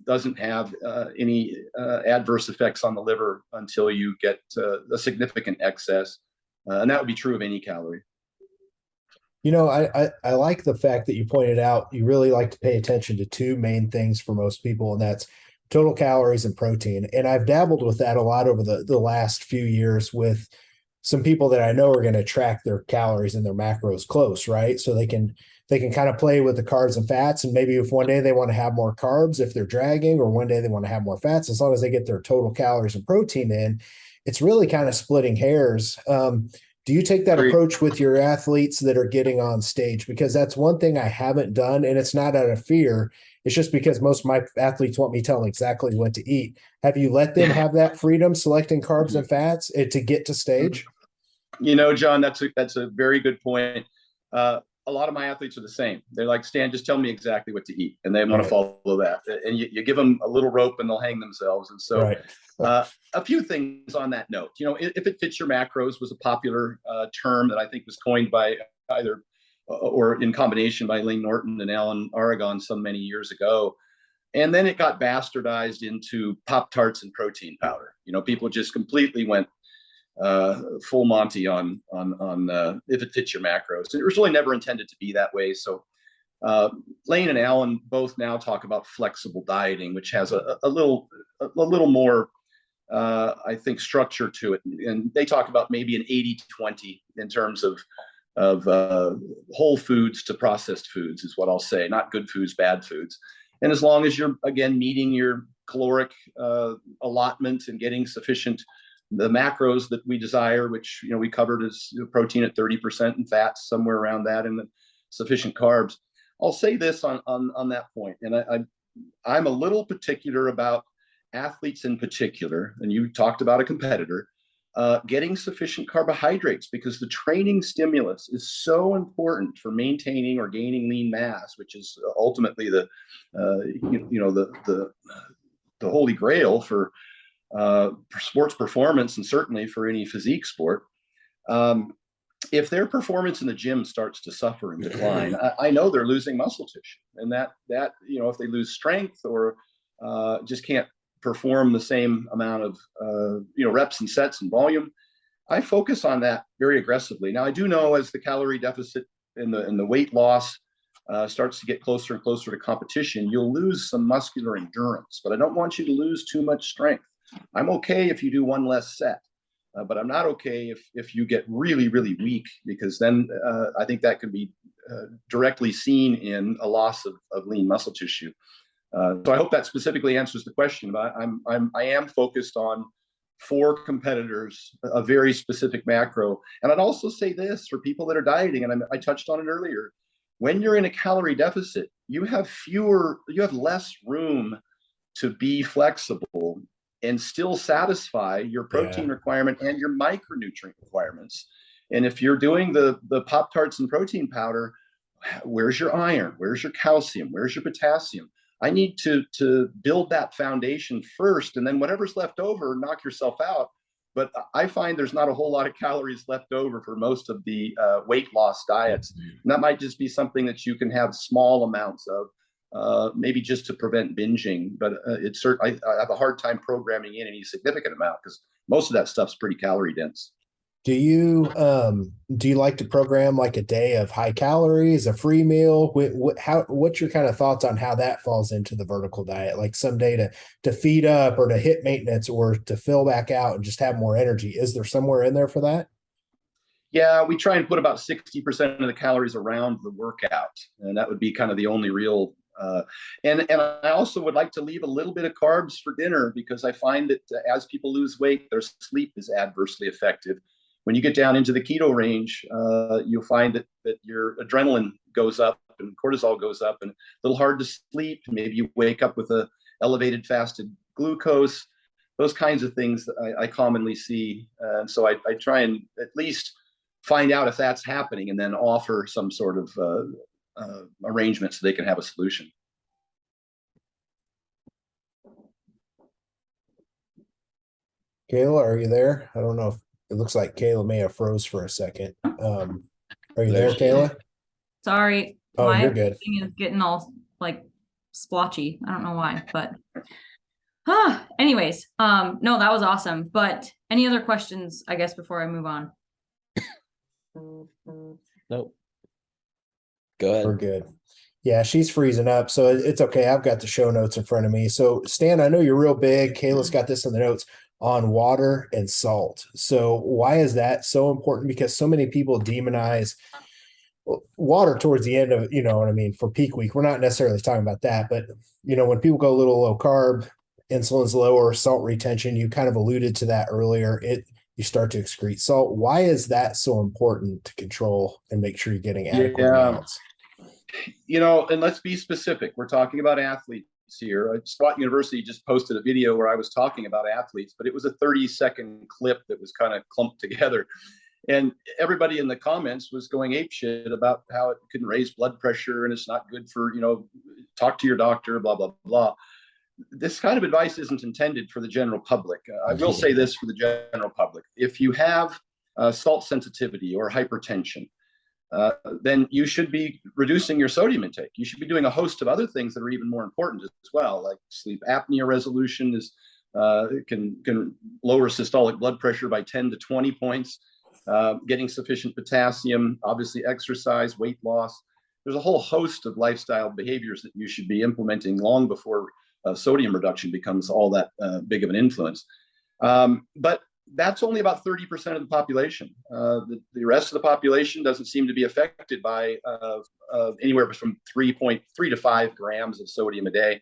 S4: doesn't have any adverse effects on the liver until you get a significant excess. And that would be true of any calorie.
S3: I like the fact that you pointed out you really like to pay attention to two main things for most people, and that's total calories and protein. And I've dabbled with that a lot over the last few years with some people that I know are going to track their calories and their macros close, right? So they can kind of play with the carbs and fats. And maybe if one day they want to have more carbs, if they're dragging, or one day they want to have more fats, as long as they get their total calories and protein in, it's really kind of splitting hairs. Do you take that approach with your athletes that are getting on stage? Because that's one thing I haven't done, and it's not out of fear. It's just because most of my athletes want me to tell them exactly what to eat. Have you let them have that freedom selecting carbs and fats to get to stage?
S4: John, that's a very good point. A lot of my athletes are the same. They're like, Stan, just tell me exactly what to eat. And they want to follow that. And you give them a little rope and they'll hang themselves. And so a few things on that note. If it fits your macros was a popular term that I think was coined by either or in combination by Layne Norton and Alan Aragon some many years ago. And then it got bastardized into Pop-Tarts and protein powder. People just completely went full Monty on if it fits your macros. It was really never intended to be that way. So Layne and Alan both now talk about flexible dieting, which has a little more I think structure to it. And they talk about maybe an 80-20 in terms of whole foods to processed foods is what I'll say, not good foods, bad foods. And as long as you're, again, meeting your caloric allotment and getting sufficient the macros that we desire, which we covered as protein at 30% and fats somewhere around that, and the sufficient carbs. I'll say this on that point, and I'm a little particular about athletes in particular, and you talked about a competitor, getting sufficient carbohydrates, because the training stimulus is so important for maintaining or gaining lean mass, which is ultimately the holy grail for sports performance, and certainly for any physique sport. If their performance in the gym starts to suffer and decline, I know they're losing muscle tissue, and that if they lose strength or just can't perform the same amount of reps and sets and volume, I focus on that very aggressively. Now, I do know as the calorie deficit and the weight loss starts to get closer and closer to competition, you'll lose some muscular endurance, but I don't want you to lose too much strength. I'm okay if you do one less set, but I'm not okay if you get really, really weak, because then I think that could be directly seen in a loss of lean muscle tissue. So I hope that specifically answers the question. But I am focused on, for competitors, a very specific macro. And I'd also say this for people that are dieting, and I touched on it earlier. When you're in a calorie deficit, you have less room to be flexible and still satisfy your protein requirement and your micronutrient requirements. And if you're doing the Pop-Tarts and protein powder, where's your iron? Where's your calcium? Where's your potassium? I need to build that foundation first, and then whatever's left over, knock yourself out. But I find there's not a whole lot of calories left over for most of the weight loss diets. And that might just be something that you can have small amounts of, maybe just to prevent binging. But I have a hard time programming in any significant amount, because most of that stuff's pretty calorie dense.
S3: Do you like to program like a day of high calories, a free meal? What's your kind of thoughts on how that falls into the vertical diet? Like some day to feed up, or to hit maintenance, or to fill back out and just have more energy. Is there somewhere in there for that?
S4: Yeah, we try and put about 60% of the calories around the workout, and that would be kind of the only real. And I also would like to leave a little bit of carbs for dinner, because I find that as people lose weight, their sleep is adversely affected. When you get down into the keto range, you'll find that your adrenaline goes up and cortisol goes up, and a little hard to sleep. Maybe you wake up with a elevated fasted glucose. Those kinds of things that I commonly see. And so I try and at least find out if that's happening, and then offer some sort of arrangement so they can have a solution.
S3: Kayla, are you there? I don't know if it looks like Kayla may have froze for a second. Are you there, Kayla?
S1: Sorry.
S3: Oh,
S1: my
S3: you're good.
S1: thing is getting all like splotchy. I don't know why, but anyways, no, that was awesome. But any other questions, I guess, before I move on?
S2: Nope. Go ahead.
S3: We're good. Yeah, she's freezing up, so it's okay. I've got the show notes in front of me. So, Stan, I know you're real big. Kayla's got this in the notes on water and salt. So, why is that so important? Because so many people demonize water towards the end of, you know what I mean, for peak week. We're not necessarily talking about that, but, you know, when people go a little low carb, insulin's lower, salt retention, you kind of alluded to that earlier. You start to excrete salt. Why is that so important to control and make sure you're getting adequate amounts?
S4: You know, and let's be specific. We're talking about athletes here. Squat University just posted a video where I was talking about athletes, but it was a 30-second clip that was kind of clumped together. And everybody in the comments was going apeshit about how it can raise blood pressure and it's not good for, you know, talk to your doctor, blah, blah, blah. This kind of advice isn't intended for the general public. I will say this for the general public. If you have salt sensitivity or hypertension, then you should be reducing your sodium intake. You should be doing a host of other things that are even more important as well, like sleep apnea resolution can lower systolic blood pressure by 10 to 20 points, getting sufficient potassium, obviously exercise, weight loss. There's a whole host of lifestyle behaviors that you should be implementing long before sodium reduction becomes all that big of an influence. But that's only about 30% of the population. The rest of the population doesn't seem to be affected by anywhere from 3.3 to 5 grams of sodium a day.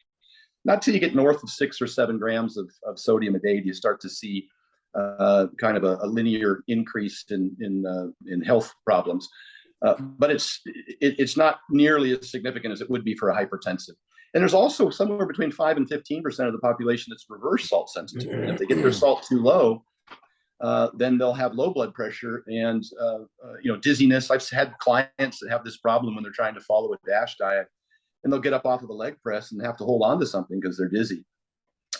S4: Not till you get north of 6 or 7 grams of sodium a day do you start to see kind of a linear increase in health problems. But it's not nearly as significant as it would be for a hypertensive. And there's also somewhere between 5 and 15% of the population that's reverse salt sensitive. And if they get their salt too low, then they'll have low blood pressure and dizziness. I've had clients that have this problem when they're trying to follow a DASH diet, and they'll get up off of the leg press and have to hold on to something because they're dizzy.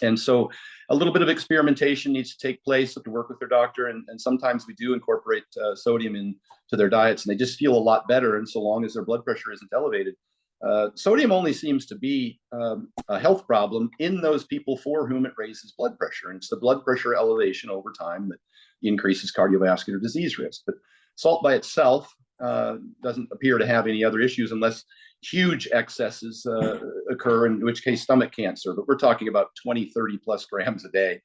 S4: And so a little bit of experimentation needs to take place to work with their doctor. And sometimes we do incorporate sodium into their diets, and they just feel a lot better. And so long as their blood pressure isn't elevated. Sodium only seems to be a health problem in those people for whom it raises blood pressure. And it's the blood pressure elevation over time that increases cardiovascular disease risk. But salt by itself doesn't appear to have any other issues unless huge excesses occur, in which case stomach cancer. But we're talking about 20, 30 plus grams a day,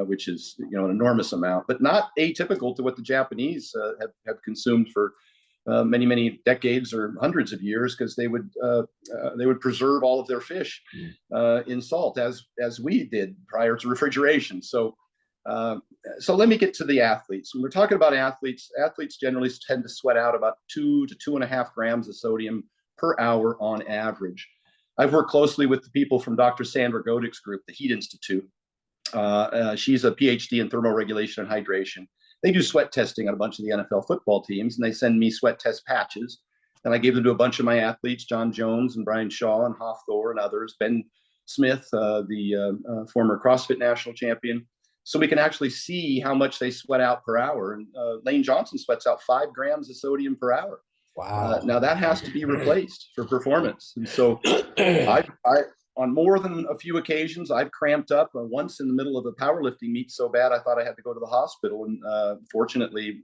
S4: which is an enormous amount, but not atypical to what the Japanese have consumed for many, many decades or hundreds of years, because they would preserve all of their fish in salt as we did prior to refrigeration. So let me get to the athletes. When we're talking about athletes generally tend to sweat out about 2 to 2.5 grams of sodium per hour on average. I've worked closely with the people from Dr. Sandra Godek's group, the Heat Institute. She's a PhD in thermoregulation and hydration. They do sweat testing on a bunch of the NFL football teams, and they send me sweat test patches. And I gave them to a bunch of my athletes, John Jones and Brian Shaw and Hoff Thor and others, Ben Smith, the former CrossFit national champion. So we can actually see how much they sweat out per hour. And Lane Johnson sweats out 5 grams of sodium per hour.
S3: Wow.
S4: Now that has to be replaced for performance. And so on more than a few occasions, I've cramped up once in the middle of a powerlifting meet so bad I thought I had to go to the hospital. And fortunately,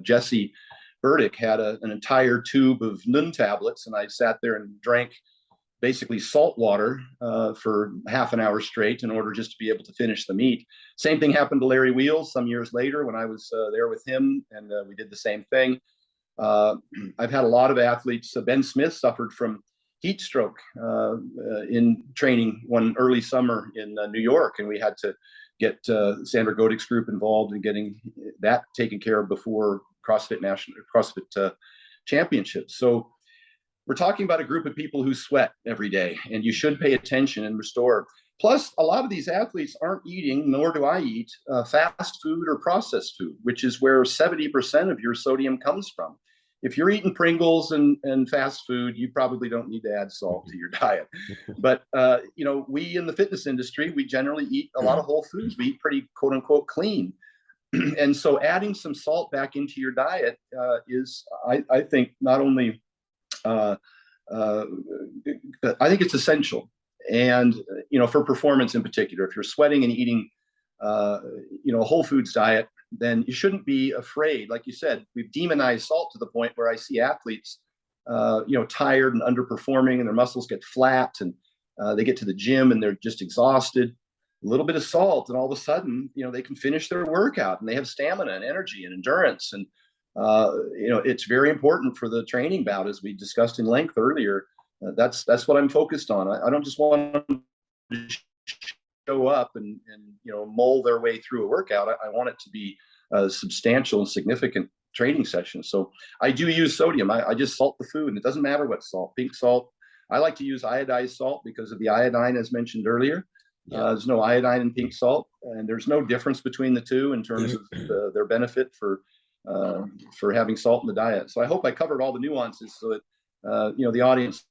S4: Jesse Burdick had an entire tube of NuEthix tablets, and I sat there and drank basically salt water for half an hour straight in order just to be able to finish the meet. Same thing happened to Larry Wheels some years later when I was there with him, and we did the same thing. I've had a lot of athletes. Ben Smith suffered from heat stroke in training one early summer in New York, and we had to get Sandra Godek's group involved in getting that taken care of before CrossFit Championships. So we're talking about a group of people who sweat every day, and you should pay attention and restore. Plus, a lot of these athletes aren't eating, nor do I eat, fast food or processed food, which is where 70% of your sodium comes from. If you're eating Pringles and fast food, you probably don't need to add salt to your diet. But, we in the fitness industry, we generally eat a lot of whole foods. We eat pretty, quote unquote, clean. And so adding some salt back into your diet is, I think, not only I think it's essential. And, for performance in particular, if you're sweating and eating, a whole foods diet, then you shouldn't be afraid. Like you said, we've demonized salt to the point where I see athletes, tired and underperforming, and their muscles get flat, and they get to the gym and they're just exhausted. A little bit of salt, and all of a sudden, they can finish their workout, and they have stamina and energy and endurance. And it's very important for the training bout, as we discussed in length earlier. That's what I'm focused on. I don't just want them to show up and mull their way through a workout. I want it to be a substantial and significant training session. So I do use sodium. I just salt the food, and it doesn't matter what salt. Pink salt. I like to use iodized salt because of the iodine, as mentioned earlier. There's no iodine in pink salt, and there's no difference between the two in terms of their benefit for having salt in the diet. So I hope I covered all the nuances so that the audience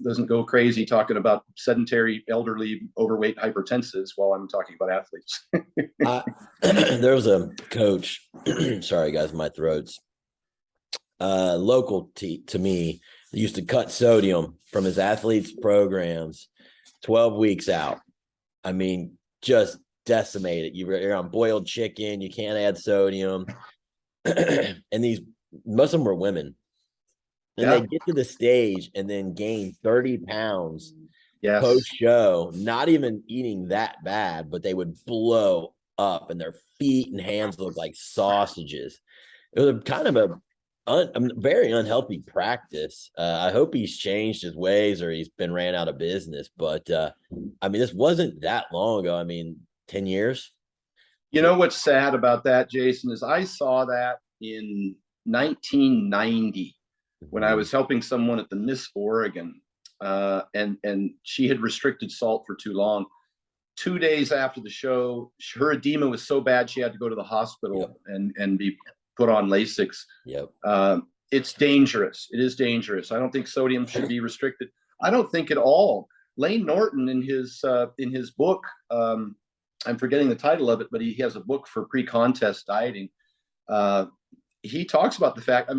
S4: doesn't go crazy talking about sedentary, elderly, overweight hypertensives while I'm talking about athletes.
S2: There was a coach, sorry guys, my throat's local to me, used to cut sodium from his athletes' programs 12 weeks out. I mean, just decimate it. You're on boiled chicken, you can't add sodium. And most of them were women. And they get to the stage and then gain 30 pounds post-show, not even eating that bad, but they would blow up and their feet and hands look like sausages. It was kind of a very unhealthy practice. I hope he's changed his ways or he's been ran out of business. But, this wasn't that long ago. 10 years.
S4: What's sad about that, Jason, is I saw that in 1990. When I was helping someone at the Miss Oregon, and she had restricted salt for too long. 2 days after the show, her edema was so bad she had to go to the hospital and be put on Lasix. It's dangerous. It is dangerous. I don't think sodium should be restricted. I don't think at all. Lane Norton in his book, I'm forgetting the title of it, but he has a book for pre-contest dieting. He talks about the fact,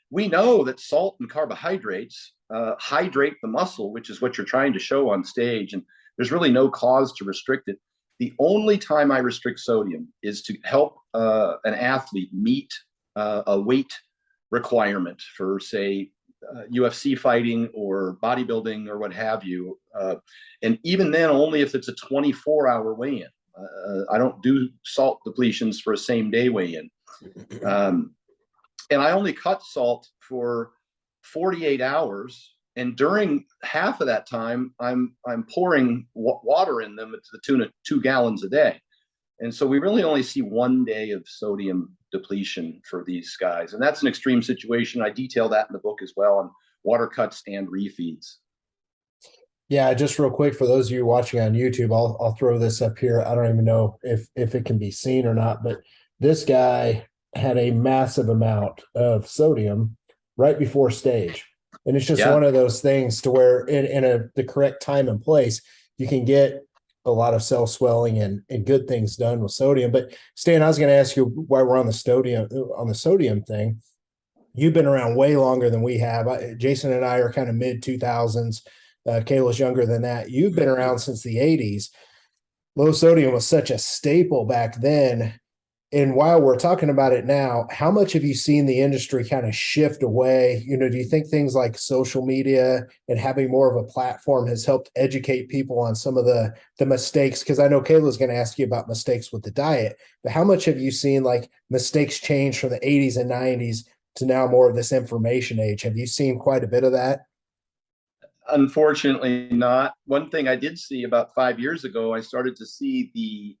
S4: we know that salt and carbohydrates hydrate the muscle, which is what you're trying to show on stage. And there's really no cause to restrict it. The only time I restrict sodium is to help an athlete meet a weight requirement for, say, UFC fighting or bodybuilding or what have you. And even then, only if it's a 24-hour weigh-in. I don't do salt depletions for a same-day weigh-in. And I only cut salt for 48 hours. And during half of that time, I'm pouring water in them to the tune of 2 gallons a day. And so we really only see 1 day of sodium depletion for these guys. And that's an extreme situation. I detail that in the book as well on water cuts and refeeds.
S3: Yeah, just real quick, for those of you watching on YouTube, I'll throw this up here. I don't even know if it can be seen or not, but this guy had a massive amount of sodium right before stage. And it's just one of those things to where in the correct time and place, you can get a lot of cell swelling and good things done with sodium. But Stan, I was going to ask you why we're on the sodium thing. You've been around way longer than we have. Jason and I are kind of mid 2000s. Kayla's younger than that. You've been around since the 80s. Low sodium was such a staple back then. And while we're talking about it now, how much have you seen the industry kind of shift away? Do you think things like social media and having more of a platform has helped educate people on some of the mistakes? Because I know Kayla's going to ask you about mistakes with the diet, but how much have you seen like mistakes change from the 80s and 90s to now more of this information age? Have you seen quite a bit of that?
S4: Unfortunately not. One thing I did see about 5 years ago, I started to see the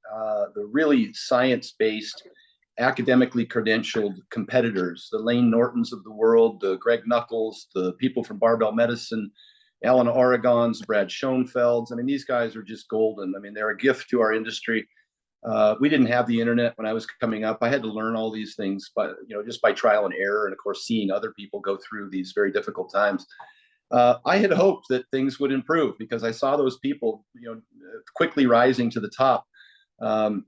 S4: really science-based, academically credentialed competitors, the Lane Nortons of the world, the Greg Knuckles, the people from Barbell Medicine, Alan Oregon's, Brad Schoenfeld's. I mean, these guys are just golden. I mean, they're a gift to our industry. We didn't have the internet when I was coming up. I had to learn all these things, but just by trial and error, and of course, seeing other people go through these very difficult times. I had hoped that things would improve because I saw those people, quickly rising to the top, and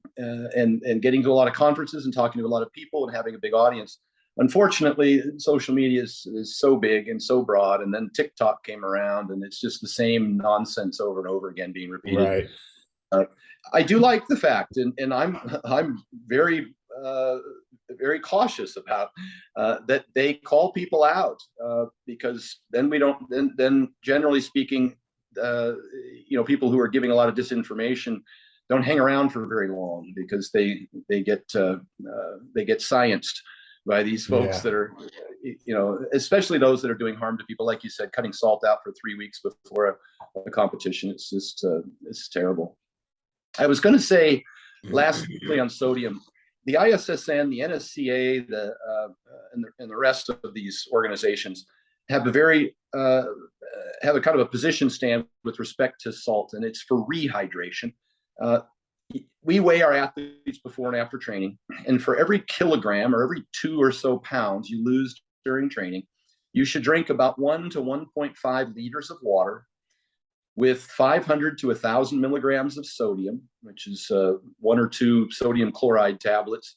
S4: getting to a lot of conferences and talking to a lot of people and having a big audience. Unfortunately, social media is so big and so broad, and then TikTok came around, and it's just the same nonsense over and over again being repeated.
S3: Right.
S4: I do like the fact, and I'm very very cautious about that they call people out, because then we don't then generally speaking, people who are giving a lot of disinformation don't hang around for very long because they get scienced by these folks that are, especially those that are doing harm to people, like you said, cutting salt out for 3 weeks before a competition. It's just it's terrible. I was going to say lastly on sodium, the ISSN, the NSCA, and the rest of these organizations have a very have a kind of a position stand with respect to salt, and it's for rehydration. We weigh our athletes before and after training, and for every kilogram or every 2 or so pounds you lose during training, you should drink about 1 to 1.5 liters of water with 500 to 1,000 milligrams of sodium, which is 1 or 2 sodium chloride tablets,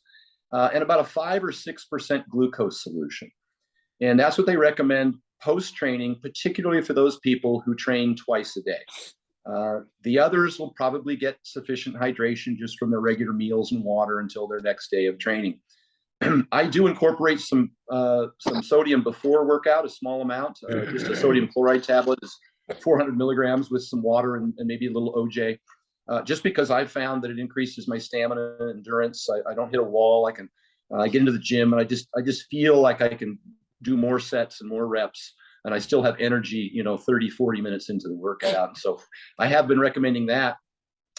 S4: and about a 5 or 6% glucose solution. And that's what they recommend post-training, particularly for those people who train twice a day. The others will probably get sufficient hydration just from their regular meals and water until their next day of training. I do incorporate some sodium before workout, a small amount. Just a sodium chloride tablet is 400 milligrams with some water and maybe a little OJ, just because I've found that it increases my stamina and endurance. I don't hit a wall. I get into the gym and I just feel like I can do more sets and more reps, and I still have energy, 30, 40 minutes into the workout. So I have been recommending that.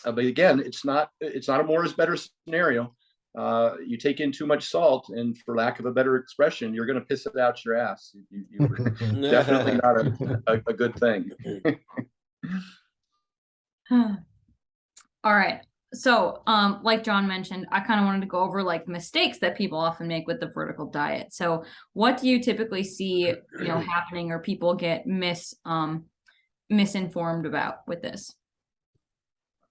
S4: But again, it's not a more is better scenario. You take in too much salt, and for lack of a better expression, you're going to piss it out your ass. You're definitely not a good thing.
S1: All right. So, like John mentioned, I kind of wanted to go over like mistakes that people often make with the vertical diet. So what do you typically see, happening or people get misinformed about with this?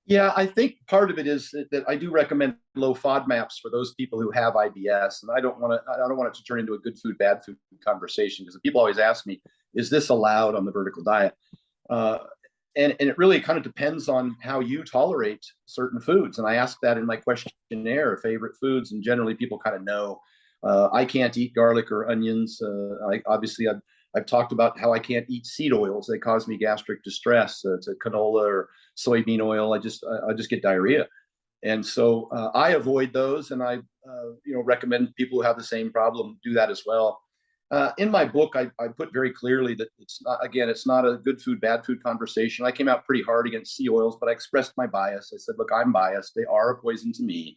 S4: Yeah, I think part of it is that I do recommend low FODMAPs for those people who have IBS, and I don't want it to turn into a good food, bad food conversation, because people always ask me, is this allowed on the vertical diet? And it really kind of depends on how you tolerate certain foods. And I ask that in my questionnaire, favorite foods, and generally people kind of know. I can't eat garlic or onions. I've talked about how I can't eat seed oils. They cause me gastric distress. To canola or soybean oil, I just get diarrhea. And so I avoid those, and I recommend people who have the same problem do that as well. In my book, I put very clearly that it's not a good food, bad food conversation. I came out pretty hard against sea oils, but I expressed my bias. I said, look, I'm biased. They are a poison to me.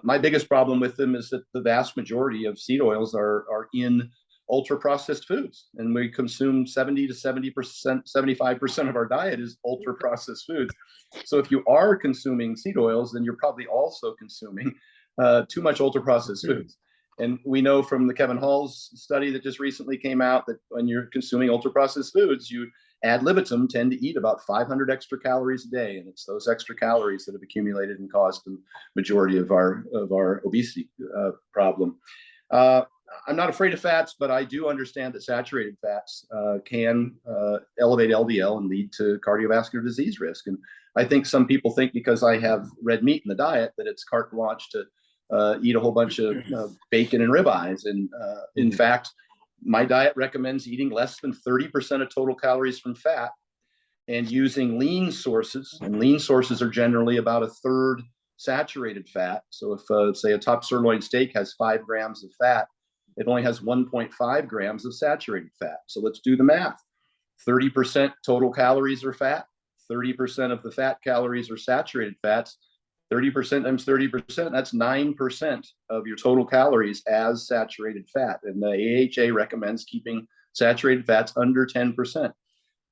S4: My biggest problem with them is that the vast majority of seed oils are in ultra processed foods, and we consume 70 to 70%, 75% of our diet is ultra processed foods. So if you are consuming seed oils, then you're probably also consuming too much ultra processed foods. And we know from the Kevin Hall's study that just recently came out that when you're consuming ultra processed foods, you ad libitum tend to eat about 500 extra calories a day, and it's those extra calories that have accumulated and caused the majority of our obesity problem. I'm not afraid of fats, but I do understand that saturated fats can elevate LDL and lead to cardiovascular disease risk. And I think some people think because I have red meat in the diet that it's carte blanche to eat a whole bunch of bacon and ribeyes. And in fact, my diet recommends eating less than 30% of total calories from fat and using lean sources. And lean sources are generally about a third saturated fat. So if say a top sirloin steak has 5 grams of fat, it only has 1.5 grams of saturated fat. So let's do the math. 30% total calories are fat. 30% of the fat calories are saturated fats. 30% times 30%, that's 9% of your total calories as saturated fat. And the AHA recommends keeping saturated fats under 10%.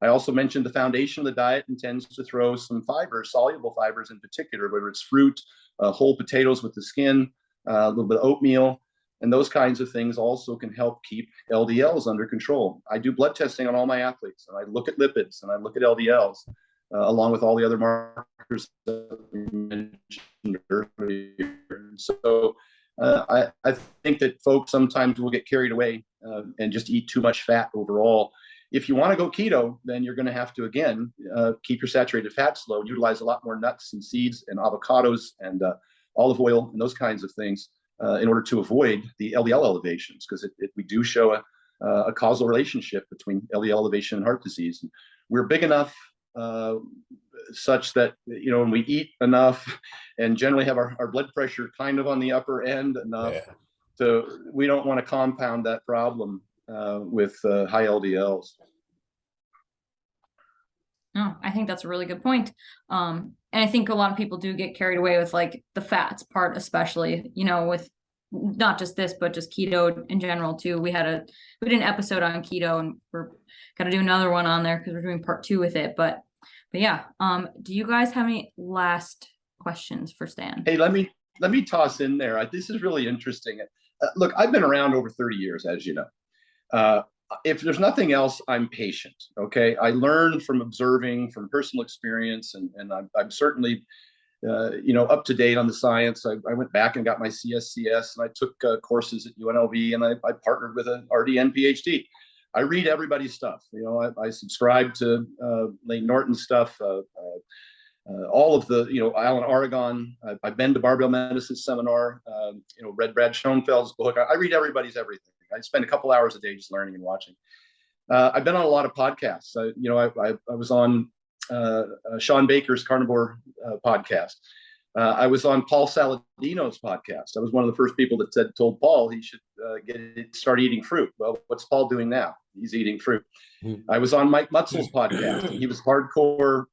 S4: I also mentioned the foundation of the diet intends to throw some fibers, soluble fibers in particular, whether it's fruit, whole potatoes with the skin, a little bit of oatmeal, and those kinds of things also can help keep LDLs under control. I do blood testing on all my athletes, and I look at lipids and I look at LDLs, along with all the other markers that we mentioned earlier. So I think that folks sometimes will get carried away and just eat too much fat overall. If you want to go keto, then you're going to have to, again, keep your saturated fats low, utilize a lot more nuts and seeds and avocados and olive oil and those kinds of things in order to avoid the LDL elevations, because we do show a causal relationship between LDL elevation and heart disease. And we're big enough such that, you know, when we eat enough and generally have our blood pressure kind of on the upper end enough, so we don't want to compound that problem with high LDLs.
S1: No, I think that's a really good point. And I think a lot of people do get carried away with like the fats part, especially, you know, with not just this, but just keto in general too. We did an episode on keto, and we're gonna do another one on there because we're doing part 2 with it. But yeah, do you guys have any last questions for Stan?
S4: Hey, let me toss in there. This is really interesting. Look, I've been around over 30 years, as you know. If there's nothing else, I'm patient. Okay, I learn from observing, from personal experience, and I'm certainly, you know, up to date on the science. I went back and got my CSCS, and I took courses at UNLV, and I partnered with an RDN PhD. I read everybody's stuff. You know, I subscribe to Lane Norton's stuff, all of the, you know, Alan Aragon. I've been to Barbell Medicine Seminar. You know, read Brad Schoenfeld's book. I read everybody's everything. I spend a couple hours a day just learning and watching. I've been on a lot of podcasts. You know, I was on Sean Baker's Carnivore podcast. I was on Paul Saladino's podcast. I was one of the first people that told Paul he should start eating fruit. Well, what's Paul doing now? He's eating fruit. I was on Mike Mutzel's podcast, and he was hardcore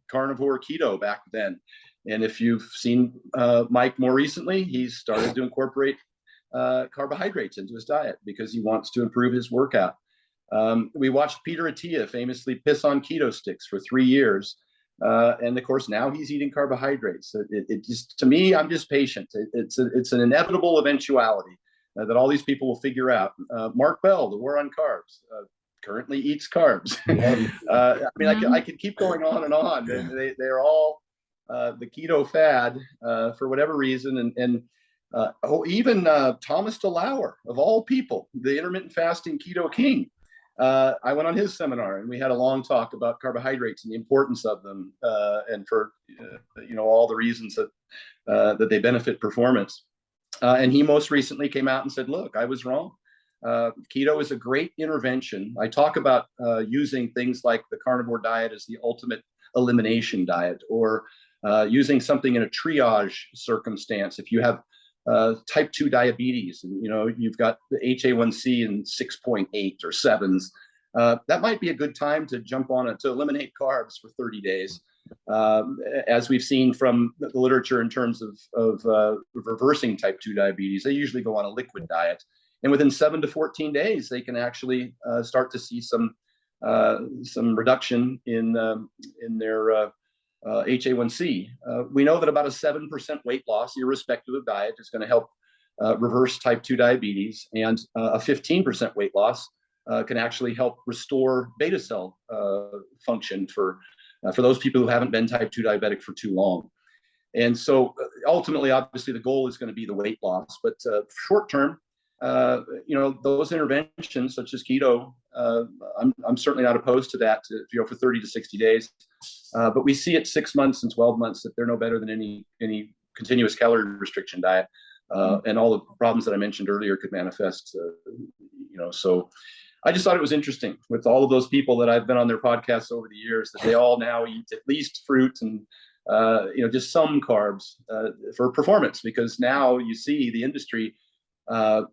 S4: carnivore keto back then. And if you've seen Mike more recently, he's started to incorporate carbohydrates into his diet because he wants to improve his workout. We watched Peter Attia famously piss on keto sticks for 3 years. And of course, now he's eating carbohydrates. It just, to me, I'm just patient. It's an inevitable eventuality that all these people will figure out. Mark Bell, The War on Carbs, currently eats carbs. I mean, I could keep going on and on. They're all the keto fad for whatever reason. And even Thomas DeLauer, of all people, the intermittent fasting keto king. I went on his seminar, and we had a long talk about carbohydrates and the importance of them, and for you know, all the reasons that they benefit performance. And he most recently came out and said, "Look, I was wrong. Keto is a great intervention." I talk about using things like the carnivore diet as the ultimate elimination diet, or using something in a triage circumstance. If you have type 2 diabetes, and you know, you've got the HA1C in 6.8 or 7s, that might be a good time to jump on it to eliminate carbs for 30 days. As we've seen from the literature in terms of reversing type 2 diabetes, they usually go on a liquid diet, and within 7 to 14 days, they can actually start to see some reduction in their HA1C. We know that about a 7% weight loss, irrespective of diet, is going to help reverse type 2 diabetes, and a 15% weight loss can actually help restore beta cell function for those people who haven't been type 2 diabetic for too long. And so ultimately, obviously, the goal is going to be the weight loss, but short term, you know, those interventions such as keto, I'm certainly not opposed to that, you know, for 30 to 60 days. But we see at 6 months and 12 months that they're no better than any continuous calorie restriction diet. and all the problems that I mentioned earlier could manifest. So I just thought it was interesting with all of those people that I've been on their podcasts over the years, that they all now eat at least fruit and just some carbs for performance, because now you see the industry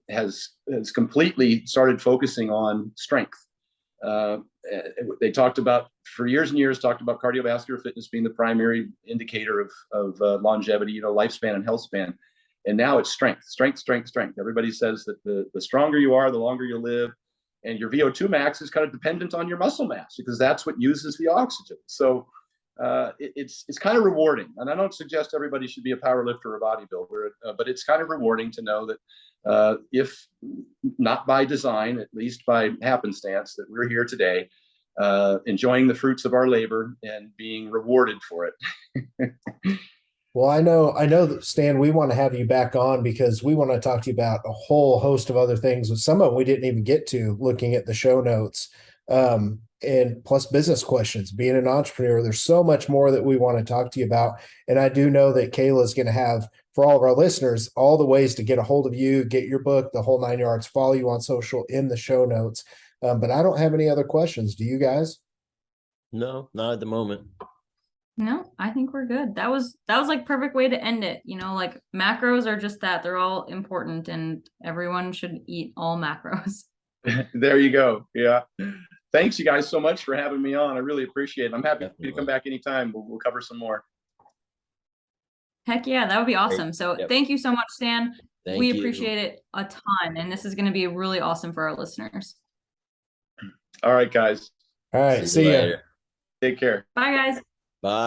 S4: has completely started focusing on strength. They talked about, for years and years, talked about cardiovascular fitness being the primary indicator of longevity, lifespan and health span. And now it's strength. Everybody says that the stronger you are, the longer you live. And your VO2 max is kind of dependent on your muscle mass, because that's what uses the oxygen. So it's kind of rewarding. And I don't suggest everybody should be a power lifter or a bodybuilder, but it's kind of rewarding to know that if not by design, at least by happenstance, that we're here today, enjoying the fruits of our labor and being rewarded for it.
S3: Well, I know that, Stan, we want to have you back on because we want to talk to you about a whole host of other things. Some of them we didn't even get to looking at the show notes, and plus business questions, being an entrepreneur. There's so much more that we want to talk to you about. And I do know that Kayla is going to have, for all of our listeners, all the ways to get a hold of you, get your book, the whole 9 yards, follow you on social in the show notes. But I don't have any other questions. Do you guys?
S2: No, not at the moment.
S1: No, I think we're good. That was like perfect way to end it. Like macros are just that. They're all important and everyone should eat all macros.
S4: There you go. Yeah. Thanks you guys so much for having me on. I really appreciate it. I'm happy to come back anytime. We'll cover some more.
S1: Heck yeah, that would be awesome. So Thank you so much, Stan. We appreciate it a ton. And this is going to be really awesome for our listeners.
S4: All right, guys.
S3: All right. See you.
S4: Take care.
S1: Bye, guys.
S2: Bye.